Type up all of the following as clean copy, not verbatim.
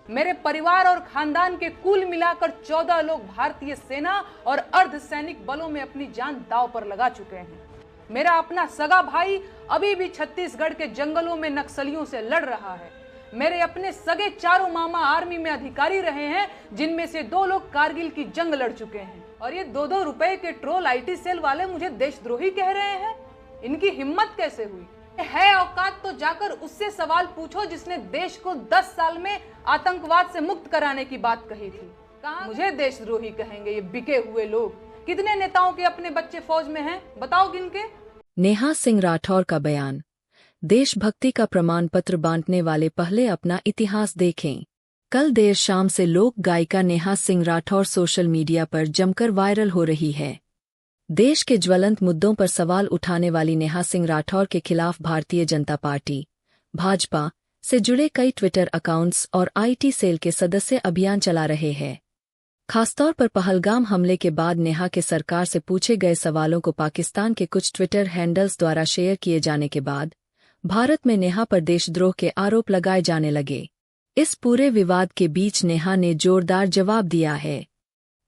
मेरे परिवार और खानदान के कुल मिलाकर 14 लोग भारतीय सेना और अर्धसैनिक बलों में अपनी जान दांव पर लगा चुके हैं। मेरा अपना सगा भाई अभी भी छत्तीसगढ़ के जंगलों में नक्सलियों से लड़ रहा है। मेरे अपने सगे चारों मामा आर्मी में अधिकारी रहे हैं, जिनमें से 2 लोग कारगिल की जंग लड़ चुके हैं। और ये 2-2 रुपए के ट्रोल आईटी सेल वाले मुझे देशद्रोही कह रहे हैं। इनकी हिम्मत कैसे हुई? है औकात तो जाकर उससे सवाल पूछो जिसने देश को 10 साल में आतंकवाद से मुक्त कराने की बात कही थी। कहां मुझे देशद्रोही कहेंगे ये बिके हुए लोग? कितने नेताओं के अपने बच्चे फौज में हैं, बताओ गिन के। नेहा सिंह राठौर का बयान। देशभक्ति का प्रमाण पत्र बांटने वाले पहले अपना इतिहास देखें। कल देर शाम से लोक गायिका नेहा सिंह राठौर सोशल मीडिया पर जमकर वायरल हो रही है। देश के ज्वलंत मुद्दों पर सवाल उठाने वाली नेहा सिंह राठौर के खिलाफ भारतीय जनता पार्टी भाजपा से जुड़े कई ट्विटर अकाउंट्स और आईटी सेल के सदस्य अभियान चला रहे हैं। खासतौर पर पहलगाम हमले के बाद नेहा के सरकार से पूछे गए सवालों को पाकिस्तान के कुछ ट्विटर हैंडल्स द्वारा शेयर किए जाने के बाद भारत में नेहा पर देशद्रोह के आरोप लगाए जाने लगे। इस पूरे विवाद के बीच नेहा ने जोरदार जवाब दिया है।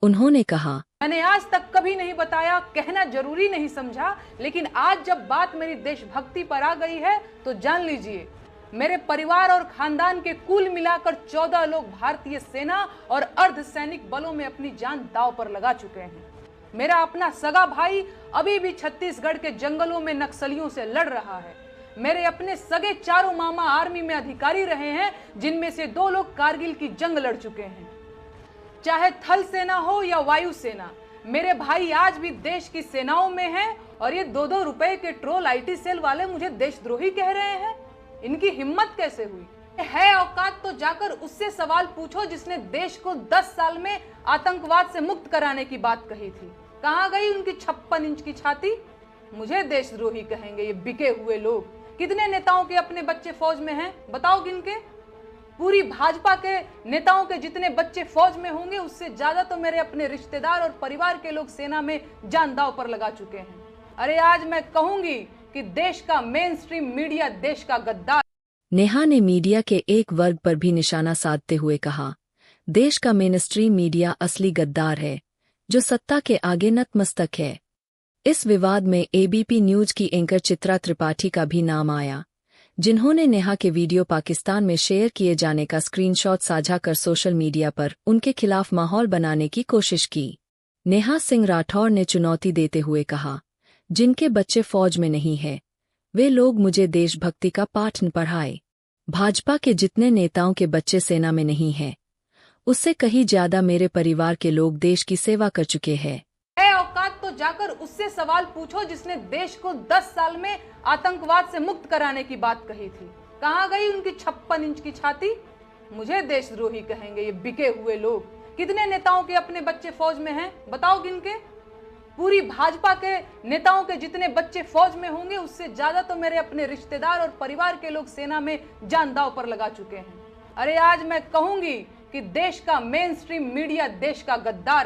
उन्होंने कहा, मैंने आज तक कभी नहीं बताया, कहना जरूरी नहीं समझा, लेकिन आज जब बात मेरी देशभक्ति पर आ गई है तो जान लीजिए, मेरे परिवार और खानदान के कुल मिलाकर 14 लोग भारतीय सेना और अर्धसैनिक बलों में अपनी जान दांव पर लगा चुके हैं। मेरा अपना सगा भाई अभी भी छत्तीसगढ़ के जंगलों में नक्सलियों से लड़ रहा है। मेरे अपने सगे चारों मामा आर्मी में अधिकारी रहे हैं, जिनमें से 2 लोग कारगिल की जंग लड़ चुके हैं। चाहे थल सेना हो या वायु सेना, मेरे भाई आज भी देश की सेनाओं में हैं। और ये 2-2 रुपए के ट्रोल आईटी सेल वाले मुझे देशद्रोही कह रहे हैं। इनकी हिम्मत कैसे हुई? है औकात तो जाकर उससे सवाल पूछो जिसने देश को 10 साल में आतंकवाद से मुक्त कराने की बात कही थी। कहां गई उनकी 56 इंच की छाती? मुझे देशद्रोही कहेंगे ये बिके हुए लोग। कितने नेताओं के अपने बच्चे फौज में हैं, बताओ गिन के। पूरी भाजपा के नेताओं के जितने बच्चे फौज में होंगे, उससे ज्यादा तो मेरे अपने रिश्तेदार और परिवार के लोग सेना में जान दांव पर लगा चुके हैं। अरे आज मैं कहूंगी कि देश का मेन स्ट्रीम मीडिया देश का गद्दार। नेहा ने मीडिया के एक वर्ग पर भी निशाना साधते हुए कहा, देश का मेन स्ट्रीम मीडिया असली गद्दार है, जो सत्ता के आगे नतमस्तक है। इस विवाद में एबीपी न्यूज की एंकर चित्रा त्रिपाठी का भी नाम आया, जिन्होंने नेहा के वीडियो पाकिस्तान में शेयर किए जाने का स्क्रीनशॉट साझा कर सोशल मीडिया पर उनके खिलाफ माहौल बनाने की कोशिश की। नेहा सिंह राठौर ने चुनौती देते हुए कहा, जिनके बच्चे फौज में नहीं हैं, वे लोग मुझे देशभक्ति का पाठ न पढ़ाए। भाजपा के जितने नेताओं के बच्चे सेना में नहीं हैं, उससे कहीं ज्यादा मेरे परिवार के लोग देश की सेवा कर चुके हैं। औकात तो जाकर उससे सवाल पूछो जिसने देश को 10 साल में आतंकवाद से मुक्त कराने की बात कही थी। कहां गई उनकी 56 इंच की छाती? मुझे देशद्रोही कहेंगे ये बिके हुए लोग। कितने नेताओं के अपने बच्चे फौज में हैं, बताओ गिन के। पूरी भाजपा के नेताओं के जितने बच्चे फौज में होंगे, उससे ज्यादा तो मेरे अपने रिश्तेदार और परिवार के लोग सेना में जान दांव पर लगा चुके हैं। अरे आज मैं कहूंगी कि देश का मेन स्ट्रीम मीडिया देश का गद्दार